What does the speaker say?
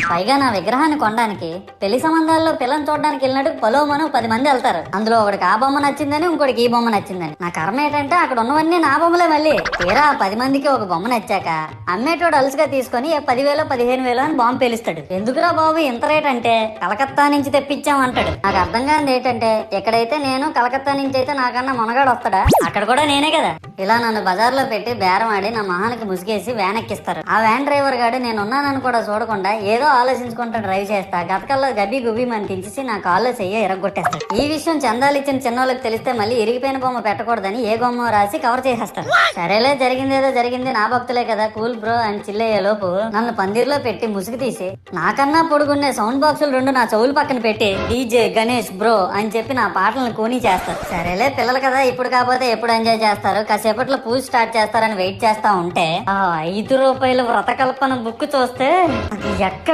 పైగా నా విగ్రహాన్ని కొనడానికి పెళ్లి సంబంధాల్లో పిల్లని చూడడానికి వెళ్ళినట్టు పొలోమను 10 మంది వెళ్తారు. అందులో ఒకడికి ఆ బొమ్మ నచ్చిందని, ఇంకోటికి ఈ బొమ్మ నచ్చిందని. నా కర్మ ఏంటంటే అక్కడ ఉన్నవన్నీ నా బొమ్మలే. మళ్ళీ తీరా 10 మందికి ఒక బొమ్మ నచ్చాక అమ్మేటోడు అలుసుగా తీసుకొని 10,000 15,000 అని బాంబు పేలుస్తాడు. ఎందుకురా బాబు ఇంత రేట్ అంటే కలకత్తా నుంచి తెప్పించామంటాడు. నాకు అర్థం కానిది ఏంటంటే ఎక్కడైతే నేను కలకత్తా నుంచి అయితే నాకన్నా మొనగాడు వస్తాడా, అక్కడ కూడా నేనే కదా. ఇలా నన్ను బజార్లో పెట్టి బేరం ఆడి నా మొహానికి ముసుగేసి వ్యాన్ ఎక్కిస్తారు. ఆ వ్యాన్ డ్రైవర్ గాడు నేనున్నానని కూడా చూడకుండా ఏదో ఆలోచించుకుంటూ డ్రైవ్ చేస్తా గతకల్లో గబ్బి గుబ్బి అని తించేసి నా కాల్లో చెయ్యి ఎరగొట్టేస్తాడు. ఈ విషయం చందాలు ఇచ్చిన చిన్నోళ్ళకి తెలిస్తే మళ్ళీ ఇరిగిపోయిన బొమ్మ పెట్టకూడదని ఏ బొమ్మ రాసి కవర్ చేసేస్తాడు. సరేలే జరిగిందేదో జరిగింది, నా భక్తులే కదా కూల్ బ్రో అని చిల్లయ్యే లోపు నన్ను పందిర్లో పెట్టి ముసుగు తీసి నాకన్నా పొడుగున్నే సౌండ్ బాక్సులు 2 నా చెవులు పక్కన పెట్టి డీజే గణేష్ బ్రో అని చెప్పి నా పాటలను కూని చేస్తారు. సరేలే పిల్లలు కదా ఇప్పుడు కాకపోతే ఎప్పుడు ఎంజాయ్ చేస్తారు, కాసేపట్లో పూజ స్టార్ట్ చేస్తారని వెయిట్ చేస్తా ఉంటే ఆ 5 రూపాయల వ్రతకల్పన బుక్ చూస్తే అది ఎక్కడ